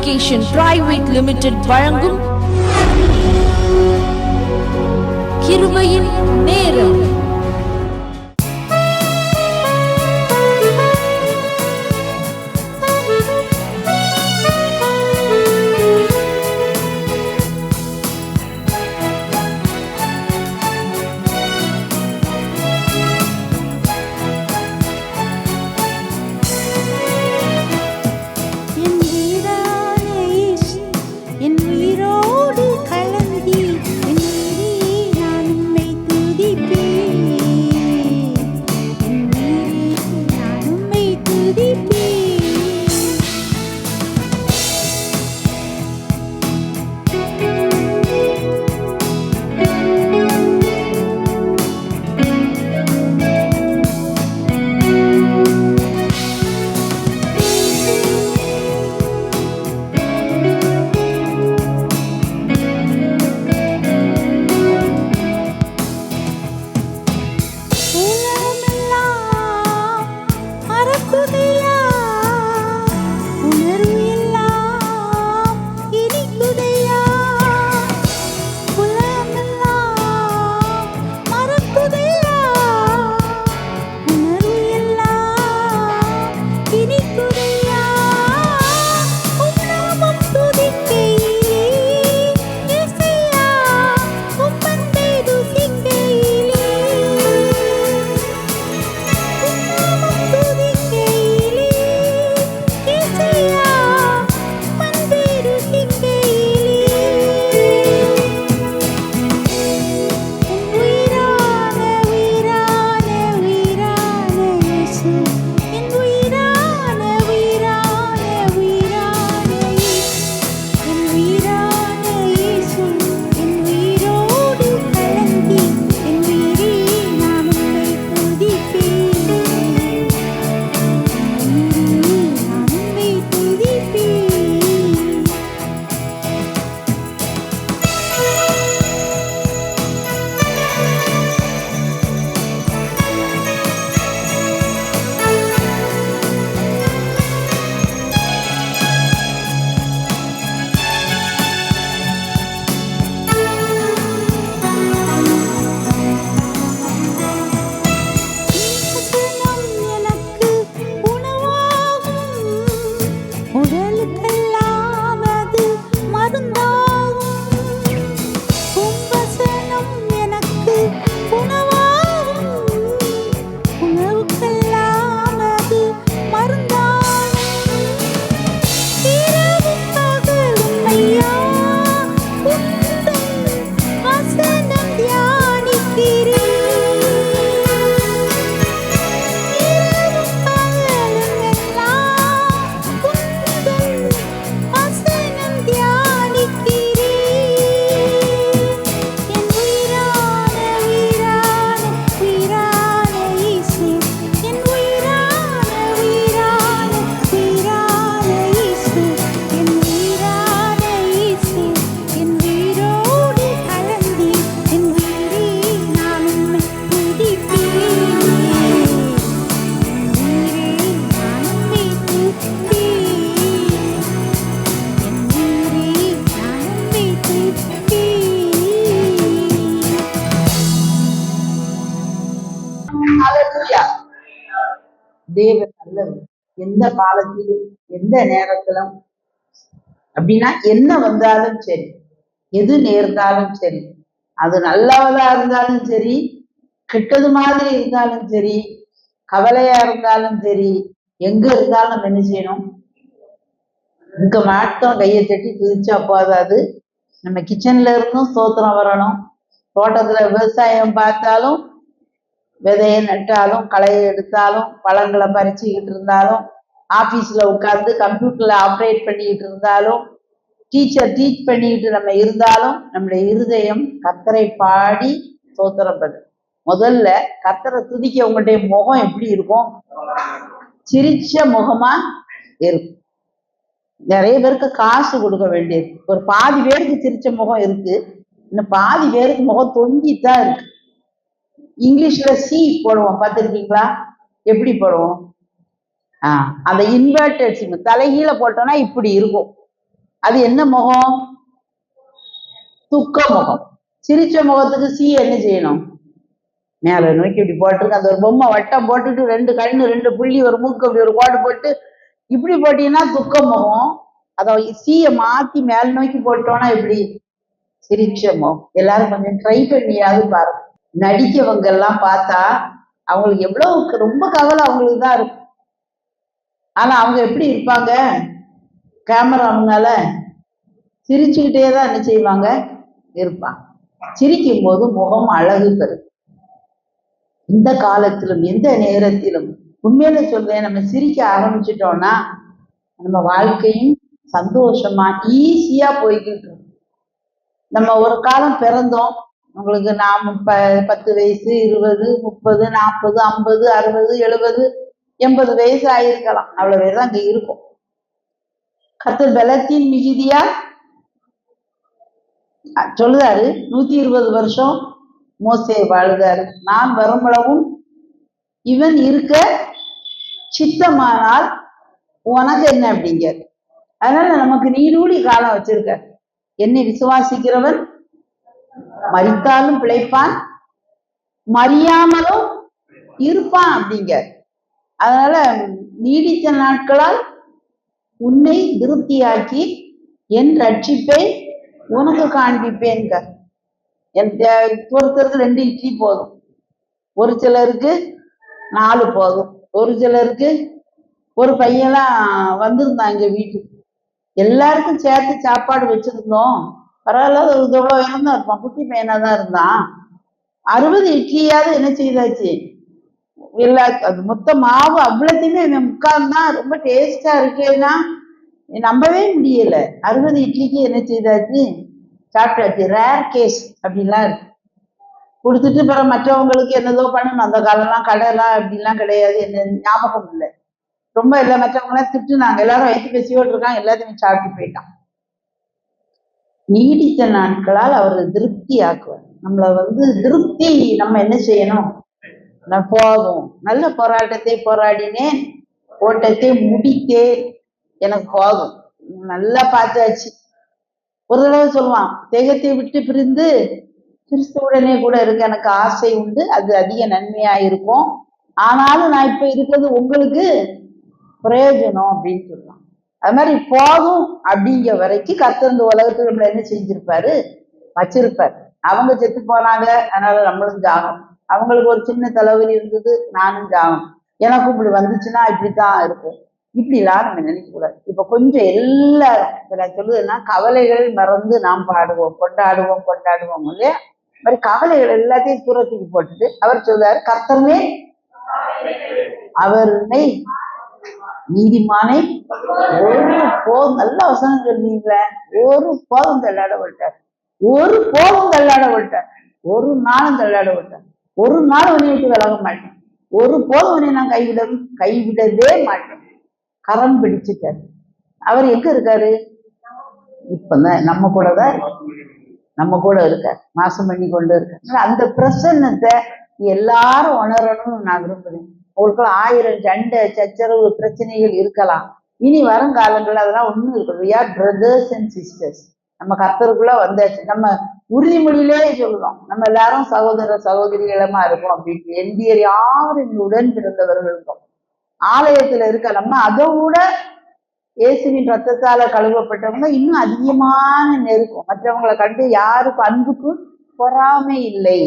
Education private limited வழங்கும் கிருபையின் நேரம். தேவன் நல்லவர். எந்த காலத்திலும் எந்த நேரத்திலும் அப்படின்னா என்ன வந்தாலும் சரி, எது நேர்ந்தாலும் சரி, அது நல்லவதா இருந்தாலும் சரி, கெட்டது மாதிரி இருந்தாலும் சரி, கவலையா இருந்தாலும் சரி, எங்க இருந்தாலும் நம்ம என்ன செய்யணும்? இங்க மாட்டோம் கையை தட்டி துதிச்சா போதாது, நம்ம கிச்சன்ல இருந்தும் ஸ்தோத்திரம் வரணும். தோட்டத்துல விவசாயம் பார்த்தாலும், விதையை நட்டாலும், களையை எடுத்தாலும், பழங்களை பறிச்சுக்கிட்டு இருந்தாலும், ஆபீஸ்ல உட்கார்ந்து கம்ப்யூட்டர்ல ஆப்ரேட் பண்ணிக்கிட்டு இருந்தாலும், டீச்சர் டீச் பண்ணிக்கிட்டு நம்ம இருந்தாலும், நம்முடைய இருதயம் கர்த்தரை பாடி ஸ்தோத்திரப்படு. முதல்ல கர்த்தரை துதிக்க உங்களுடைய முகம் எப்படி இருக்கும்? சிரிச்ச முகமா இருக்கும். நிறைய பேருக்கு காசு கொடுக்க வேண்டியது, ஒரு பாதி பேருக்கு சிரிச்ச முகம் இருக்கு, இன்னும் பாதி பேருக்கு முகம் தொங்கித்தான் இருக்கு. இங்கிலீஷ்ல சி போடுவோம், பார்த்துருக்கீங்களா? எப்படி போடுவோம்? அந்த இன்வெர்டட் சிம் தலைகீழ போட்டோம்னா இப்படி இருக்கும். அது என்ன முகம்? துக்க முகம். சிரிச்ச முகத்துக்கு சி என்ன செய்யணும்? மேல நோக்கி இப்படி போட்டிருக்கு. அந்த ஒரு பொம்மை வட்டம் போட்டுட்டு 2 கண்ணு 2 புள்ளி ஒரு மூக்கு அப்படி ஒரு கோடு போட்டு இப்படி போட்டீங்கன்னா துக்க முகம். அதை சீய மாத்தி மேல் நோக்கி போட்டோம்னா இப்படி சிரிச்ச முகம். எல்லாரும் கொஞ்சம் ட்ரை பண்ணியாவது பாருங்க. நடிக்கவங்க எல்லாம் பார்த்தா அவங்களுக்கு எவ்வளவு ரொம்ப கவலை அவங்களுக்கு தான் இருக்கும். ஆனா அவங்க எப்படி இருப்பாங்க? கேமரா முன்னால சிரிச்சுக்கிட்டே தான் என்ன செய்வாங்க? இருப்பாங்க. சிரிக்கும் போது முகம் அழகு பெறும். இந்த காலத்திலும் எந்த நேரத்திலும் உண்மையில சொல்றேன், நம்ம சிரிக்க ஆரம்பிச்சிட்டோம்னா நம்ம வாழ்க்கையும் சந்தோஷமா ஈஸியா போய்கிட்டு இருக்கும். நம்ம ஒரு காலம் பிறந்தோம், உங்களுக்கு நான் 10 வயசு 20 30 40 50 60 70 80 வயசு ஆயிருக்கலாம். அவ்வளவு பேர் தான் அங்க இருக்கும். கர்த்தர் பலத்தின் மிகுதியா சொல்லுதாரு. 120 வருஷம் மோசே வாழுதாரு. நான் வரும்பளவும் இவன் இருக்க சித்தமானால் உனக்கு என்ன அப்படிங்க. அதனால நமக்கு நீடூழி காலம் வச்சிருக்க. என்னை விசுவாசிக்கிறவன் மரித்தாலும் பிழைப்பான், மறியாமலும் இருப்பான் அப்படிங்க. அதனால நீடித்த நாட்களால் உன்னை திருப்தியாக்கி என் ரட்சிப்பை உனக்கு காண்பிப்பேன்க. ஒருத்தருக்கு 2 இட்லி போதும், ஒரு சிலருக்கு 4 போதும், ஒரு சிலருக்கு ஒரு பையன்லாம் வந்திருந்தான் எங்க வீட்டுக்கு. எல்லாருக்கும் சேர்த்து சாப்பாடு வச்சிருந்தோம். பரவாயில்ல, இவ்வளோ தான் இருப்பான், குட்டி பையனா தான் இருந்தான். 60 இட்லியாவது என்ன செய்தாச்சு எல்லா அது மொத்த மாவு அவ்வளோத்தையுமே உட்கார்ந்தான். ரொம்ப டேஸ்டா இருக்கேன்னா நம்பவே முடியல. 60 இட்லிக்கு என்ன செய்தாச்சு? சாப்பிட்டாச்சு. ரேர் கேஸ் அப்படின்லாம் இருக்கு. கொடுத்துட்டு பிறகு மற்றவங்களுக்கு என்னதோ பண்ணணும். அந்த காலம்லாம் கடைலாம் அப்படிலாம் கிடையாது, என்ன ஞாபகம் இல்லை. ரொம்ப எல்லா மற்றவங்களாம் திட்டுனாங்க. எல்லாரும் வயிற்று பசியோடு இருக்காங்க, எல்லாத்தையும் சாப்பிட்டு போயிட்டான். நீடித்த நாட்களால் அவர் திருப்தி ஆக்குவார். நம்மளை திருப்தி நம்ம என்ன செய்யணும்? நான் போதும், நல்ல போராட்டத்தை போராடினேன், ஓட்டத்தை முடித்தேன், எனக்கு போதும், நல்லா பார்த்தாச்சு. ஒரு தடவை சொல்லுவான், தேகத்தை விட்டு பிரிந்து கிறிஸ்துவுடனே கூட இருக்க எனக்கு ஆசை உண்டு, அது அதிக நன்மையா இருக்கும், ஆனாலும் நான் இப்ப இருக்கிறது உங்களுக்கு பிரயோஜனம் அப்படின்னு சொல்லுவான். அது மாதிரி போதும் அப்படிங்கிற வரைக்கும் கர்த்தர் இந்த உலகத்துல நம்மள என்ன செஞ்சிருப்பாரு? வச்சிருப்பாரு. அவங்க செத்து போனாங்க, அதனால நம்மளும் ஜாகம். அவங்களுக்கு ஒரு சின்ன தலைவலி இருந்தது, நானும் ஜாகம். எனக்கும் இப்படி வந்துச்சுன்னா இப்படித்தான் இருக்கும். இப்படிலாம் நம்ம நினைக்க கூடாது. இப்ப கொஞ்சம் எல்லாரும் நான் சொல்லுதுன்னா, கவலைகள் மறந்து நாம் பாடுவோம், கொண்டாடுவோம் கொண்டாடுவோம் இல்லையா? மாதிரி கவலைகள் எல்லாத்தையும் தூரத்துக்கு போட்டுட்டு அவர் சொல்றாரு, கர்த்தருமே அவருனை நீதிமானை ஒரு போதும், நல்ல வசனம் சொல்றீங்களே, ஒரு போதும் தள்ளாட விட்டார், ஒரு போதும் தள்ளாட விட்டார், ஒரு நாளும் தள்ளாட விட்டார், ஒரு நாள் உன்னை விட்டு விலக மாட்டேன், ஒரு போதும் உன்னை நான் கைவிடவே மாட்டேன். கரம் பிடிச்சிட்டார். அவர் எங்க இருக்காரு? இப்பதான் நம்ம கூட தான், நம்ம கூட இருக்கார், மாசம் பண்ணி கொண்டு இருக்காரு. அந்த பிரசன்னத்தை எல்லாரும் உணரணும்னு நான் விரும்புறேன். உங்களுக்கு 1000 சண்டை சச்சரவு பிரச்சனைகள் இருக்கலாம், இனி வருங்காலங்கள் அதெல்லாம் ஒண்ணும் இருக்கணும். We are brothers and sisters. நம்ம கர்த்தருக்குள்ள வந்தாச்சு. நம்ம உறுதிமொழியிலே சொல்லுவோம், நம்ம எல்லாரும் சகோதர சகோதரிகளமா இருக்கும் அப்படின்னு. எந்தியர் யாரும் உடன் பிறந்தவர்களுக்கும் ஆலயத்துல இருக்க நம்ம அதை விட இயேசுவின் ரத்தத்தால கழுவப்பட்டவங்க இன்னும் அதிகமான நெருக்கம். மற்றவங்களை கண்டு யாருக்கும் அன்புக்கு பொறாமை இல்லை.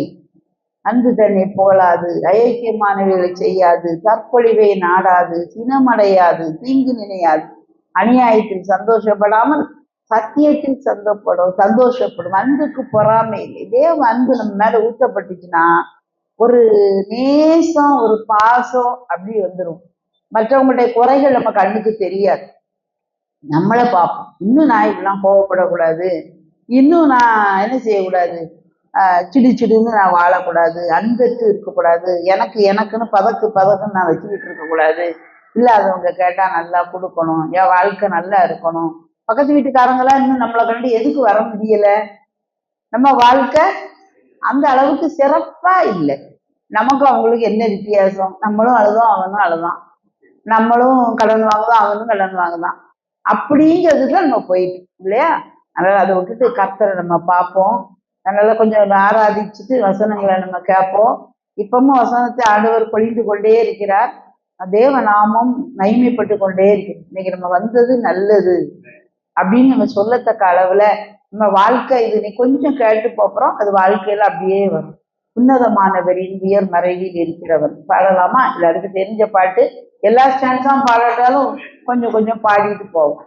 அன்பு தன்னை போலாது, அயோக்கியமானவைகளை செய்யாது, தற்பொழிவை நாடாது, சினமடையாது, தீங்கு நினையாது, அநியாயத்தில் சந்தோஷப்படாமல் சத்தியத்தில் சந்தோஷப்படும். அன்புக்கு பொறாமை இல்லை. இதே அன்பு நம்ம மேல ஊற்றப்பட்டுச்சுன்னா ஒரு நேசம், ஒரு பாசம் அப்படி வந்துடும். மற்றவங்களுடைய குறைகள் நம்ம கண்ணுக்கு தெரியாது, நம்மளை பார்ப்போம். இன்னும் நான் இப்படிலாம் கோவப்படக்கூடாது, இன்னும் நான் என்ன செய்யக்கூடாது, சிடுன்னு நான் வாழக்கூடாது, அன்பெற்று இருக்கக்கூடாது, எனக்குன்னு பதக்குன்னு நான் வச்சுக்கிட்டு இருக்கக்கூடாது, இல்லாதவங்க கேட்டா நல்லா கொடுக்கணும், என் வாழ்க்கை நல்லா இருக்கணும். பக்கத்து வீட்டுக்காரங்களாம் இன்னும் நம்மளை கண்டு எதுக்கு வர முடியல? நம்ம வாழ்க்கை அந்த அளவுக்கு சிறப்பா இல்லை. நமக்கும் அவங்களுக்கு என்ன வித்தியாசம்? நம்மளும் அழுதோம், அவனும் அழுதான், நம்மளும் கடன் வாங்குதோம், அவனும் கடன் வாங்குதான். அப்படிங்கிறதுக்கு நம்ம போயிட்டு இல்லையா? அதனால அதை விட்டுட்டு கர்த்தரை நம்ம பார்ப்போம். அதனால கொஞ்சம் ஆராதிச்சுட்டு வசனங்களை நம்ம கேட்போம். இப்பவும் வசனத்தை ஆண்டவர் பொழிந்து கொண்டே இருக்கிறார். தேவ நாமம் மகிமைப்பட்டு கொண்டே இருக்கு. இன்னைக்கு நம்ம வந்தது நல்லது அப்படின்னு நம்ம சொல்லத்தக்க அளவுல நம்ம வாழ்க்கை இது நீ கொஞ்சம் கேட்டு போறோம், அது வாழ்க்கையில அப்படியே வரும். உன்னதமானவரின் உயர் மறைவில் இருக்கிறவர் பாடலாமா? இல்ல அதுக்கு தெரிஞ்ச பாட்டு எல்லா ஸ்டாண்ட்ஸும் பாடாட்டாலும் கொஞ்சம் கொஞ்சம் பாடிட்டு போவோம்.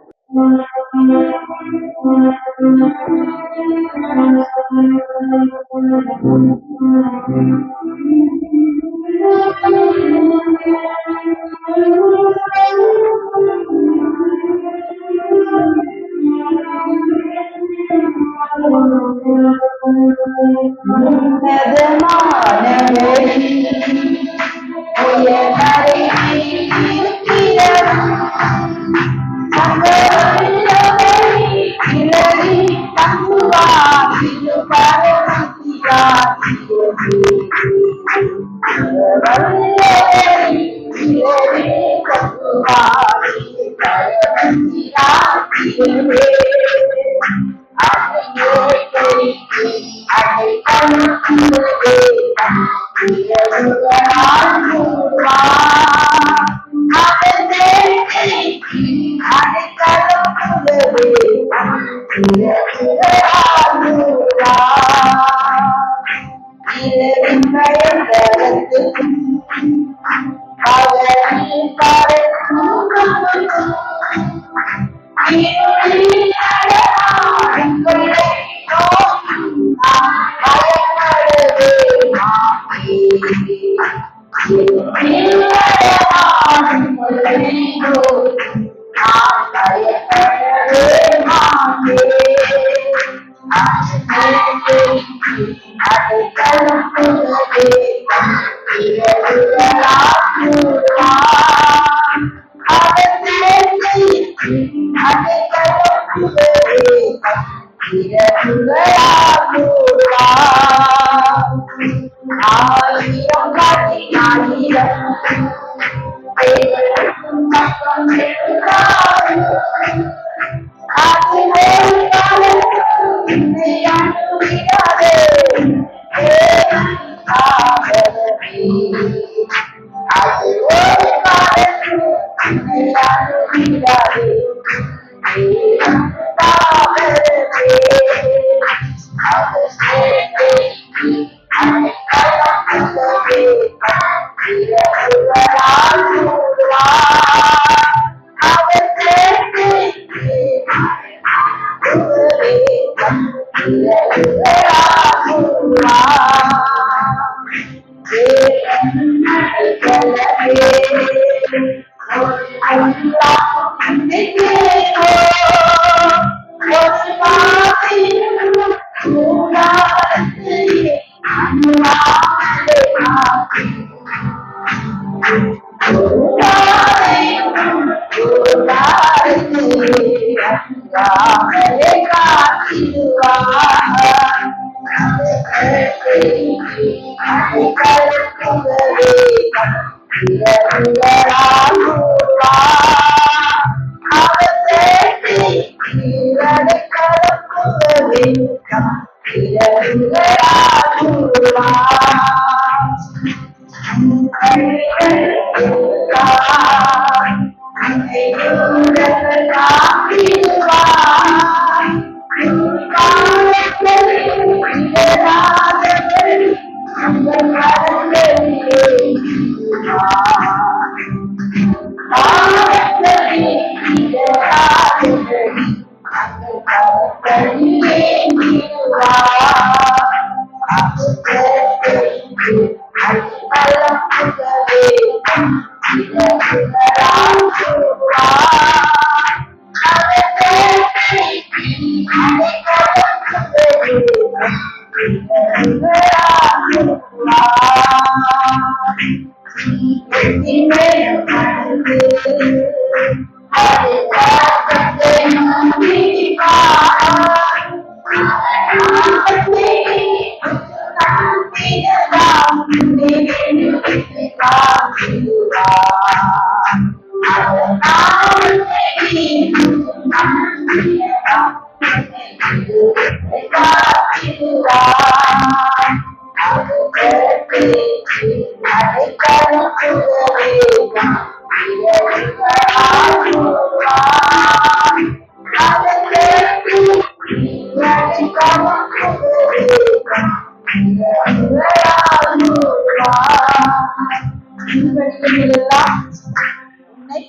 உன்னை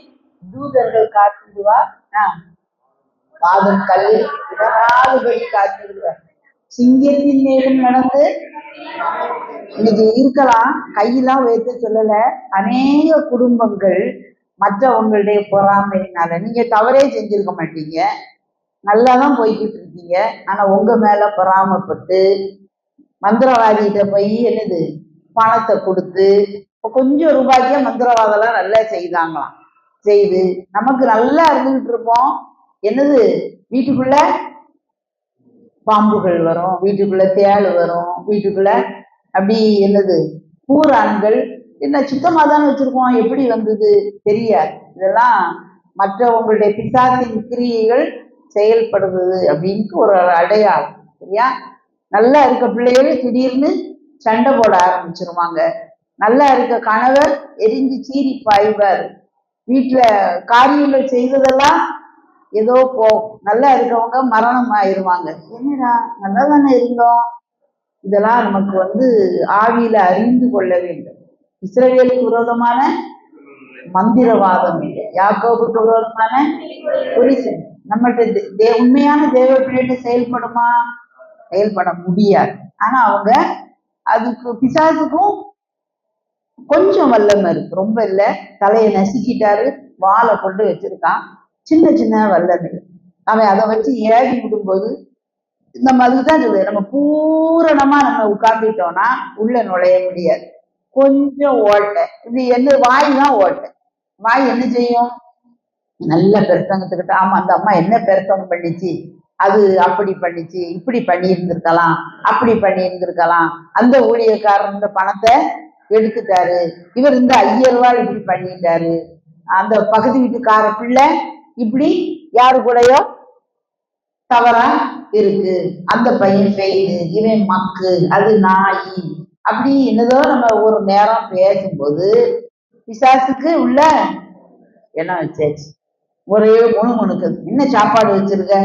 தூதர்கள் காத்திடுவார், பாதம் கல்லில் இடராதபடி காத்திடுவார். சிங்கத்தின் மேலும் நடந்து இன்னைக்கு இருக்கலாம், கையெல்லாம் வைத்து சொல்லல. அநேக குடும்பங்கள் மற்றவங்களுடைய பொறாமையினால, நீங்க தவறே செஞ்சிருக்க மாட்டீங்க, நல்லாதான் போய்கிட்டு இருக்கீங்க, ஆனா உங்க மேல பொறாமைப்பட்டு மந்திரவாதிகிட்ட போய் என்னது பணத்தை கொடுத்து கொஞ்சம் ரூபாய்க்கே மந்திரவாதம்லாம் நல்லா செய்தாங்களாம். செய்து நமக்கு நல்லா இருந்துகிட்டு இருப்போம், என்னது வீட்டுக்குள்ள பாம்புகள் வரும், வீட்டுக்குள்ள தேள் வரும், வீட்டுக்குள்ள அப்படி என்னது பூரான்கள், என்ன சுத்தமா தானே வச்சிருக்கோம், எப்படி வந்தது தெரியாது. இதெல்லாம் மற்றவங்களுடைய பிசாசின் கிரியைகள் செயல்படுறது அப்படின்னு ஒரு அடையாளம். சரியா? நல்லா இருக்க பிள்ளைகள் திடீர்னு சண்டை போட ஆரம்பிச்சிருவாங்க. நல்லா இருக்க கணவர் எரிஞ்சு சீறி பாய்வார். வீட்டுல காரியங்கள் செய்ததெல்லாம் ஏதோ நல்லா இருக்கவங்க மரணம் ஆயிடுவாங்க. என்னடா நல்லா தானே இருந்தோம். இதெல்லாம் நமக்கு ஆவியில அறிந்து கொள்ள வேண்டும். இஸ்ரவேலுக்கு விரோதமான மந்திரவாதம் இல்லை, யாக்கோபுக்கு விரோதமான புரிசன். நம்மகிட்ட உண்மையான தேவ பிள்ளைகிட்ட செயல்படுமா? செயல்பட முடியாது. ஆனா அவங்க அதுக்கு பிசாசுக்கும் கொஞ்சம் வல்லமை இருக்கு, ரொம்ப இல்லை. தலையை நசுக்கிட்டாரு, வாழை கொண்டு வச்சிருக்கான், சின்ன சின்ன வல்லமை. அவன் அதை வச்சு ஏறி விடும்போது நம்ம அதுக்குதான் சொல்லுது, நம்ம பூரணமா நம்ம உட்கார்ந்துட்டோம்னா உள்ள நுழைய முடியாது. கொஞ்சம் ஓட்டை, இப்படி என்ன வாய் தான் ஓட்டை. வாய் என்ன செய்யும்? நல்ல பெருத்தங்கத்துக்கிட்ட, ஆமா அந்த அம்மா என்ன பெருத்தம் பண்ணிச்சு, அது அப்படி பண்ணிச்சு, இப்படி பண்ணி இருந்திருக்கலாம், அப்படி பண்ணி இருந்திருக்கலாம், அந்த ஊழியக்காரர் இந்த பணத்தை எடுத்துட்டாரு, இவர் இந்த 5000 ரூபாய் இப்படி பண்ணிட்டாரு, அந்த பகுதி வீட்டுக்கார பிள்ளை இப்படி யாரு கூடயோ தவறா இருக்கு, அந்த பையன் பெய்யுது, இவன் மக்கு, அது நாயி, அப்படி என்னதோ நம்ம ஒரு நேரம் பேசும்போது பிசாசுக்கு உள்ள என்ன வச்சாச்சு, ஒரே முணுமுணுக்குது. என்ன சாப்பாடு வச்சிருக்க?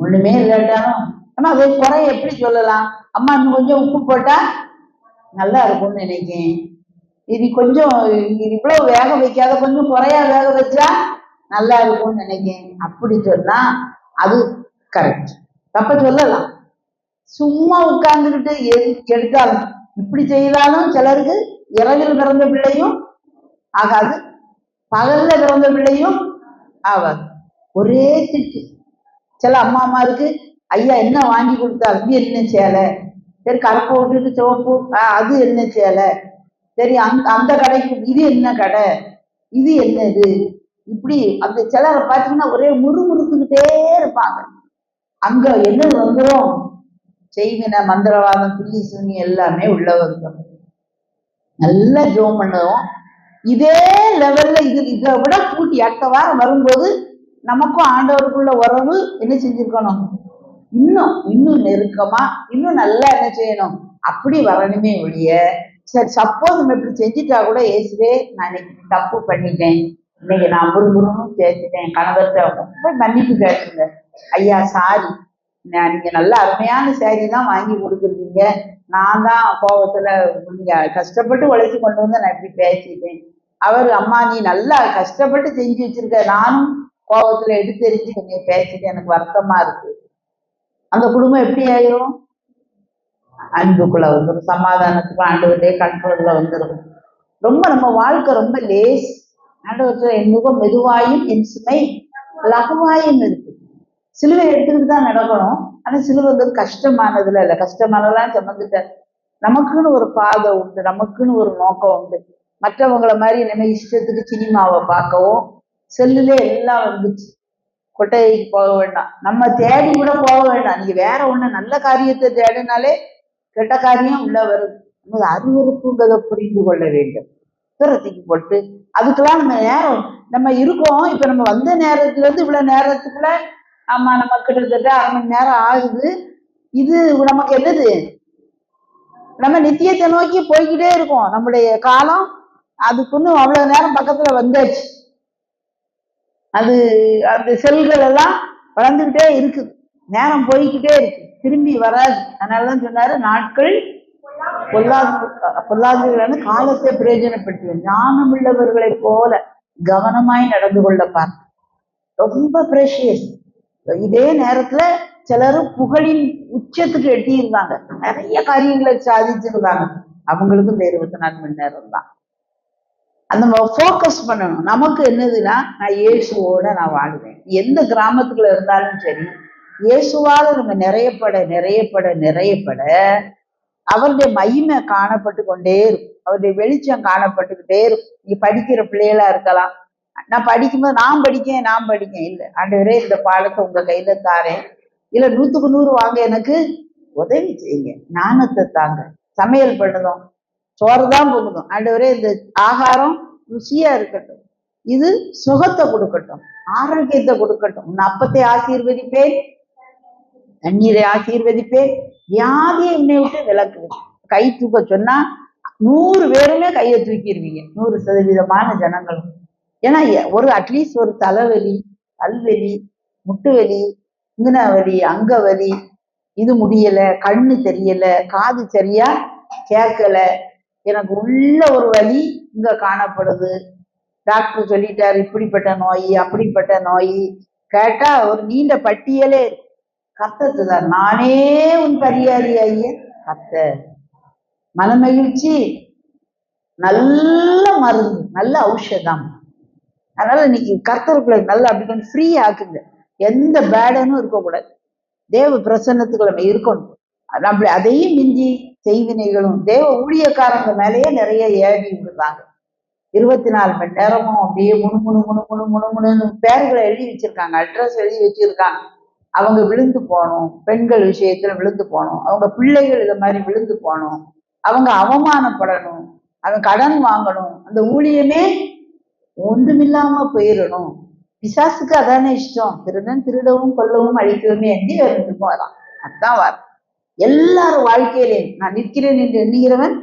ஒண்ணுமே இல்லாட்டாலும் ஆனா அதை குறைய எப்படி சொல்லலாம்? அம்மா இன்னும் கொஞ்சம் உப்பு போட்டா நல்லா இருக்கும்னு நினைக்கேன், இது கொஞ்சம் இவ்வளவு வேக வைக்காத, கொஞ்சம் குறையா வேக வச்சா நல்லா இருக்கும்னு நினைக்கேன், அப்படி சொன்னா அது கரெக்ட். தப்ப சொல்லலாம். சும்மா உட்கார்ந்துக்கிட்டு எடுத்தாலும் இப்படி செய்தாலும் சிலருக்கு இரவில் பிறந்த பிள்ளையும் ஆகாது, பகல்ல பிறந்த பிள்ளையும் ஆகாது. ஒரே திட்டு. சில அம்மாமாருக்கு ஐயா என்ன வாங்கி கொடுத்தாரு, இது என்ன சேலை, சரி கருப்பை விட்டுட்டு சிவப்பு, அது என்ன சேலை, சரி அந்த கடைக்கு இது என்ன கடை, இது என்னது, இப்படி அந்த சிலரை பார்த்தீங்கன்னா ஒரே முறுமுறுத்துக்கிட்டே இருப்பாங்க. அங்க என்ன வந்துடும்? செய்வின மந்திரவாதம் புள்ளி சுனி எல்லாமே உள்ள வந்துடும். நல்லா ஜோம் பண்ணுவோம். இதே லெவல்ல இதை விட கூட்டி அடுத்த வாரம் வரும்போது நமக்கும் ஆண்டவருக்குள்ள உறவு என்ன செஞ்சிருக்கணும்? இன்னும் நெருக்கமா, இன்னும் நல்லா என்ன செய்யணும்? அப்படி வரணுமே ஒழிய, சரி சப்போஸ் நம்ம இப்படி செஞ்சுட்டா கூட, இயேசுவே நான் இன்னைக்கு தப்பு பண்ணிட்டேன், இன்னைக்கு நான் முறுமுறுன்னு பேசிட்டேன், கணவர்கிட்ட போய் மன்னிப்பு கேட்டுங்க, ஐயா சாரி, நீங்க நல்ல அருமையான சேரீ தான் வாங்கி கொடுத்துருக்கீங்க, நான் தான் கோபத்துல நீங்க கஷ்டப்பட்டு உழைச்சி கொண்டு வந்து நான் இப்படி பேசிட்டேன். அவர் அம்மா நீ நல்லா கஷ்டப்பட்டு செஞ்சு வச்சிருக்க, நானும் கோபத்துல எடுத்தெறிஞ்சு என்னை பேசிட்டு எனக்கு வருத்தமா இருக்கு. அந்த குடும்பம் எப்படி ஆயிரும்? அன்புக்குள்ள வந்துடும், சமாதானத்துக்கு ஆண்டவருடைய கண்ட்ரோல்ல வந்துடும். ரொம்ப நம்ம வாழ்க்கை ரொம்ப லேஸ். ஆண்டவர் என் முகம் மெதுவாயும் என் சுமை லகுவாயும் இருக்கு. சிலுவை எடுத்துக்கிட்டு தான் நடக்கணும். ஆனா சிலுவை கஷ்டமானதுல இல்லை, கஷ்டமானதெல்லாம் சுமந்துட்ட. நமக்குன்னு ஒரு பாதை உண்டு, நமக்குன்னு ஒரு நோக்கம் உண்டு. மற்றவங்களை மாதிரி நம்ம இஷ்டத்துக்கு சினிமாவை பார்க்கவும் செல்லுல எல்லாம் வந்துச்சு. கொட்டைக்கு போக வேண்டாம், நம்ம தேடி கூட போக வேண்டாம். நீங்க வேற ஒண்ணு நல்ல காரியத்தை தேடினாலே கெட்ட காரியம் உள்ள வருது. நமது அருவருப்புங்கிறத புரிந்து கொள்ள வேண்டும். தூக்கி போட்டு அதுக்கெல்லாம் நம்ம நேரம் நம்ம இருக்கோம். இப்ப நம்ம வந்த நேரத்துல இருந்து இவ்வளவு நேரத்துக்குள்ள ஆமா, நம்ம கிட்டத்தட்ட 1/2 மணி நேரம் ஆகுது. இது நமக்கு என்னது, நம்ம நித்தியத்தை நோக்கி போய்கிட்டே இருக்கோம். நம்முடைய காலம் அதுக்குன்னு அவ்வளவு நேரம் பக்கத்துல வந்தாச்சு. அது அந்த செல்கள் எல்லாம் வளர்ந்துகிட்டே இருக்குது, நேரம் போய்கிட்டே இருக்கு, திரும்பி வராது. அதனாலதான் சொன்னாரு, நாட்கள் பொல்லாதவர்களான காலத்தை பிரயோஜனப்படுத்துவேன், ஞானம் உள்ளவர்களை போல கவனமாய் நடந்து கொள்ள பார்த்து. ரொம்ப பிரேஷியஸ். இதே நேரத்துல சிலரும் புகழின் உச்சத்துக்கு எட்டியிருந்தாங்க, நிறைய காரியங்களை சாதிச்சிருந்தாங்க. அவங்களுக்கும் இந்த 24 மணி நேரம் தான். அந்த ஃபோக்கஸ் பண்ணணும். நமக்கு என்னதுன்னா, நான் இயேசுவோட நான் வாழுவேன். எந்த கிராமத்துக்குள்ள இருந்தாலும் சரி, இயேசுவால நம்ம நிறையப்பட நிறையப்பட நிறையப்பட அவருடைய மகிமை காணப்பட்டு கொண்டே இருக்கும், அவருடைய வெளிச்சம் காணப்பட்டுக்கிட்டே இருக்கும். நீ படிக்கிற பிள்ளைகளா இருக்கலாம். நான் படிக்கும்போது நான் படிக்கேன் இல்லை, ஆண்டவரே இந்த பாடத்தை உங்க கையில தாரேன், இல்ல 100க்கு 100 வாங்க, எனக்கு உதவி செய்யுங்க, ஞானத்தை தாங்க. சமையல் பண்ணணும், சோறு தான் போகணும், ஆண்டவரே இந்த ஆகாரம் ருசியா இருக்கட்டும், இது சுகத்தை கொடுக்கட்டும், ஆரோக்கியத்தை கொடுக்கட்டும், உன் அப்பத்தை ஆசீர்வதிப்பேன், தண்ணீரை ஆசீர்வதிப்பேன், வியாதியை என்னை விட்டு விலக்குது. கை தூக்க சொன்னா 100 பேருமே கையை தூக்கிடுவீங்க, 100% ஜனங்களும். ஏன்னா ஒரு அட்லீஸ்ட் ஒரு தலைவலி, பல்வலி, முட்டு வலி, இங்கன வலி, அங்க வலி, இது முடியல, கண்ணு தெரியல, காது சரியா கேட்கல, எனக்கு உள்ள ஒரு வலி இங்க காணப்படுது, டாக்டர் சொல்லிட்டாரு இப்படிப்பட்ட நோய் அப்படிப்பட்ட நோய், கேட்டா ஒரு நீண்ட பட்டியலே. கர்த்தர் தான், நானே உன் பரியாரி ஐய கர்த்தர். மனமகிழ்ச்சி நல்ல மருந்து, நல்ல ஔஷதம். அதனால இன்னைக்கு கர்த்தருக்குள்ள நல்லா அப்படி கொஞ்சம் ஃப்ரீ ஆக்குங்க, எந்த பேடனும் இருக்கக்கூடாது, தேவ பிரசன்னத்துக்குள்ள நம்ம இருக்கணும். நம்ம அதையும் மிஞ்சி செய்வினைகளும் தேவ ஊழியக்காரங்க மேலேயே நிறைய ஏவி விடுறாங்க. 24 மணி நேரமும் அப்படியே முணுமுணுன்னு பேர்களை எழுதி வச்சிருக்காங்க, அட்ரஸ் எழுதி வச்சிருக்காங்க. அவங்க விழுந்து போகணும், பெண்கள் விஷயத்துல விழுந்து போகணும், அவங்க பிள்ளைகள் இதை மாதிரி விழுந்து போகணும், அவங்க அவமானப்படணும், அவங்க கடன் வாங்கணும், அந்த ஊழியமே ஒன்றுமில்லாம போயிடணும். பிசாசுக்கு அதானே இஷ்டம், திருடன் திருடவும் கொல்லவும் அழிக்கவுமே எந்தி இருக்கும், அதான் அதான் வார். எல்லாரும் வாழ்க்கையிலேயும் நான் நிற்கிறேன் என்று எண்ணுகிறவன்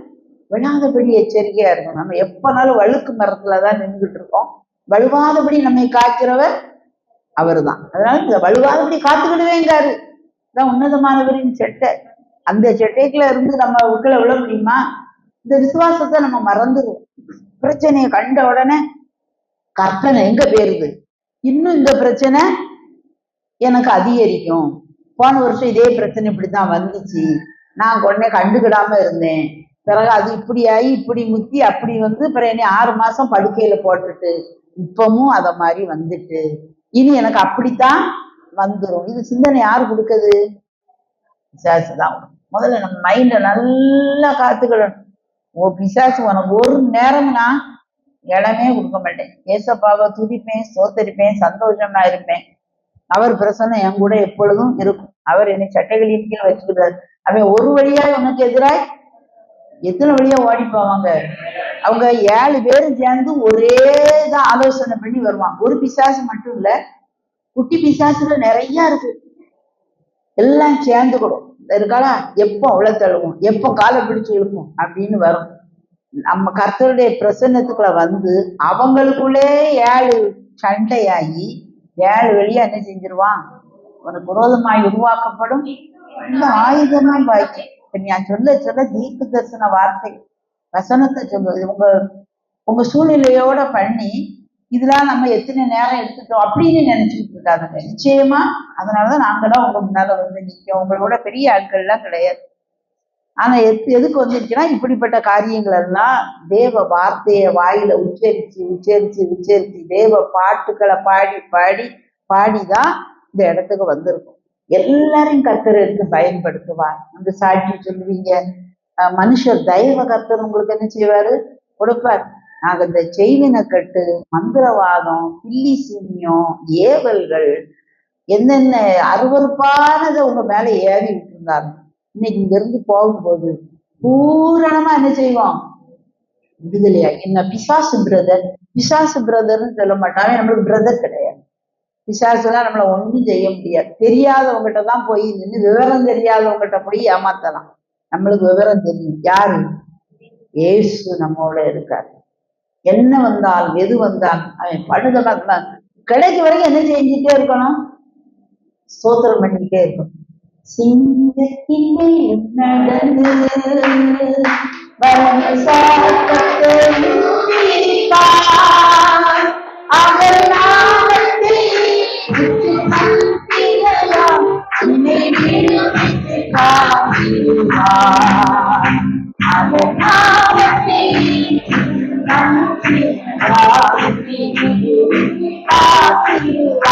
விழாதபடி எச்சரிக்கையா இருக்கும். நம்ம எப்பனாலும் வழுக்கு மரத்துலதான் நின்றுட்டு இருக்கோம், வலுவாதபடி நம்மை காக்கிறவர் அவர் தான். அதனால இந்த வலுவாதபடி காத்துக்கிடுவேங்காரு, இதான் உன்னதமானவரின் செட்டை. அந்த செட்டைக்குள்ள இருந்து நம்ம உள்ள விழ முடியுமா? இந்த விசுவாசத்தை நம்ம மறந்துடுவோம். பிரச்சனையை கண்ட உடனே கற்பனை எங்க போயிருது, இன்னும் இந்த பிரச்சனை எனக்கு அதிகரிக்கும், போன வருஷம் இதே பிரச்சனை இப்படித்தான் வந்துச்சு, நான் உடனே கண்டுக்கிடாம இருந்தேன், பிறகு அது இப்படி ஆகி இப்படி முத்தி அப்படி வந்து பிறகு என்னை 6 மாசம் படுக்கையில போட்டுட்டு இப்பவும் அத மாதிரி வந்துட்டு இனி எனக்கு அப்படித்தான் வந்துடும். இது சிந்தனை யாரு கொடுக்குது? பிசாசு தான். முதல்ல நம்ம மைண்ட நல்லா காத்துக்கிடணும். பிசாசு உனக்கு ஒரு நேரம் நான் இடமே கொடுக்க மாட்டேன், ஏசப்பாவை துதிப்பேன், ஸ்தோத்தரிப்பேன், சந்தோஷமா இருப்பேன், அவர் பிரசன்னம் என் கூட எப்பொழுதும் இருக்கும், அவர் என்னை சட்டைகளின் கீழ் வச்சுக்கிறார். அவன் ஒரு வழியா உனக்கு எதிராய் எத்தனை வழியா ஓடி போவாங்க. அவங்க 7 பேரும் சேர்ந்து ஒரே தான் ஆலோசனை பண்ணி வருவாங்க. ஒரு பிசாசு மட்டும் இல்ல, குட்டி பிசாசுல நிறைய இருக்கு, எல்லாம் சேர்ந்து கூடும் இருக்காளா, எப்போ அவ்வளவு தழுவும், எப்போ காலை பிடிச்சு இழுக்கும் அப்படின்னு வரும். நம்ம கர்த்தருடைய பிரசன்னத்துக்குள்ள வந்து அவங்களுக்குள்ளே 7 சண்டையாகி 7 வெளியா என்ன செஞ்சிருவான், உனக்கு விரோதமாய் உருவாக்கப்படும் இந்த ஆயுதமா பாய்க்கு. நான் சொல்ல சொல்ல தீர்க்க தரிசன வார்த்தை வசனத்தை சொல்லுவது உங்க சூழ்நிலையோட பண்ணி இதெல்லாம் நம்ம எத்தனை நேரம் எடுத்துட்டோம் அப்படின்னு நினைச்சுக்கிட்டு இருக்காங்க. நிச்சயமா அதனாலதான் நாங்களாம் உங்க முன்னால வந்து நிற்கும், உங்களோட பெரிய ஆட்கள் எல்லாம் கிடையாது. ஆனா எதுக்கு வந்துருச்சுன்னா, இப்படிப்பட்ட காரியங்கள் எல்லாம் தேவ வார்த்தைய வாயில உச்சரிச்சு உச்சரிச்சு உச்சரிச்சு தேவ பாட்டுக்களை பாடி பாடி பாடிதான் இந்த இடத்துக்கு வந்திருக்கும். எல்லாரையும் கர்த்தர் எடுத்து பயன்படுத்துவார். அந்த சாட்சி சொல்லுவீங்க, மனுஷர் தெய்வ கர்த்தர் உங்களுக்கு என்ன செய்வாரு, கொடுப்பார். நாங்க இந்த செய்வினை கட்டு, மந்திரவாதம், பில்லி சூன்யம், ஏவல்கள், என்னென்ன அருவறுப்பானதை உங்க மேல ஏறி விட்டுருந்தாங்க. இன்னைக்கு இங்க இருந்து போகும்போது பூரணமா என்ன செய்வோம், விடுதலையா. என்ன பிசாசு பிரதர்ன்னு சொல்ல மாட்டாங்க, நம்மளுக்கு பிரதர் கிடையாது. பிசாசுலாம் நம்மளை ஒன்றும் செய்ய முடியாது. தெரியாதவங்ககிட்ட தான் போய் நின்று, விவரம் தெரியாதவங்ககிட்ட போய் ஏமாத்தலாம். நம்மளுக்கு விவரம் தெரியும். யாரு? இயேசு நம்மோட இருக்காரு. என்ன வந்தாலும் எது வந்தாலும் அவன் படுதமா கிடைக்க வரைக்கும் என்ன செஞ்சுட்டே இருக்கணும்? ஸ்தோத்திரம் பண்ணிக்கிட்டே இருக்கணும். சிங்கத்திலே நடந்து வரமசாத்தத்தை உயிர்ப்பார். அவர் நாமத்தை உச்சரித்திடலாம். உன்னை விடுவித்து காத்திடுவார். அவர் நாமத்தை காத்திடுவார்.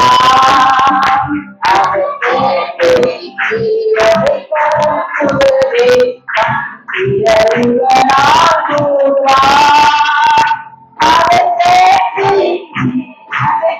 அவர்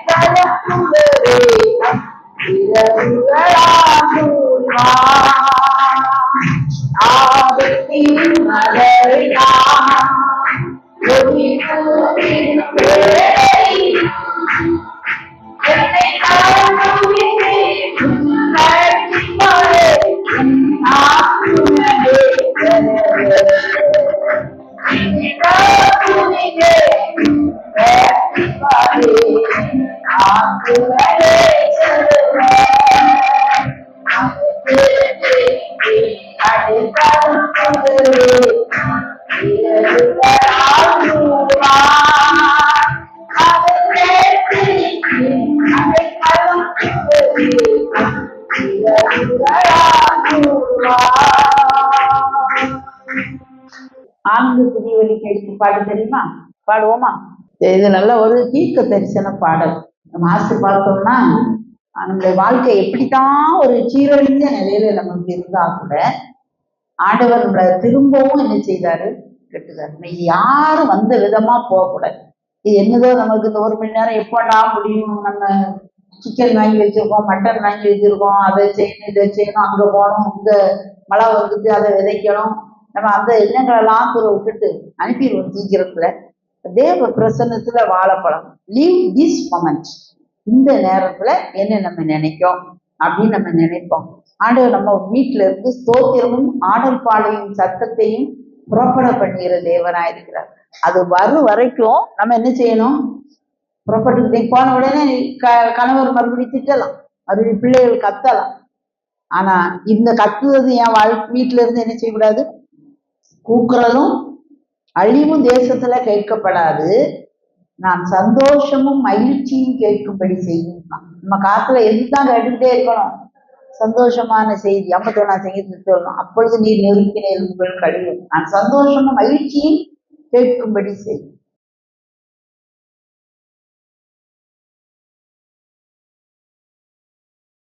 ஆனந்த துதி ஒலிக்கு எடுத்து பாடு தெரியுமா? பாடுவோமா? இது நல்ல ஒரு தீர்க்க தரிசன பாடல். நம்ம ஆசை பார்த்தோம்னா நம்மளுடைய வாழ்க்கை எப்படித்தான் ஒரு சீரழிஞ்ச நிலையில நமக்கு இருந்தா கூட ஆண்டவர் நம்மளை திரும்பவும் என்ன செய்தாரு? கெட்டுதாரு. இன்னைக்கு யாரும் வந்த விதமா போகக்கூடாது. இது என்னதோ நமக்கு இந்த 1 மணி நேரம் எப்படா முடியும்? நம்ம சிக்கன் வாங்கி வச்சிருக்கோம், மட்டன் வாங்கி வச்சிருக்கோம், அதை செய்யணும், இதை செய்யணும், அங்க போகணும், இந்த மழை வந்துட்டு அதை விதைக்கணும். நம்ம அந்த எண்ணங்களெல்லாம் விட்டுட்டு அனுப்பிடுவோம் சீக்கிரத்துல. தேவ பிரசன்னத்துல வாழப்படம். Leave this moment. இந்த நேரத்துல என்ன நம்ம நினைக்கும் அப்படின்னு நம்ம நினைப்போம். ஆண்டவர் நம்ம வீட்டுல இருந்து ஸ்தோத்திரமும் ஆடல் பாடலையும் சத்தத்தையும் புறப்பட பண்ணுகிற தேவனா இருக்கிறார். அது வரும் வரைக்கும் நம்ம என்ன செய்யணும்? புறப்பட்டு போன உடனே கணவர் மறுபடியும் திட்டலாம், மறுபடியும் பிள்ளைகள் கத்தலாம். ஆனா இந்த கத்துவது என் வீட்டுல இருந்து என்ன செய்யக்கூடாது? கூக்குறதும் அழிவும் தேசத்துல கேட்கப்படாது, நான் சந்தோஷமும் மகிழ்ச்சியும் கேட்கும்படி செய்யும். நம்ம காத்துல எதுதான் கேட்டுக்கிட்டே இருக்கணும்? சந்தோஷமான செய்தி. 51 செய்தி சொல்லணும். அப்பொழுது நீர் நெருக்கின எலும்புகள் கழியும், நான் சந்தோஷமும் மகிழ்ச்சியும் கேட்கும்படி செய்யும்.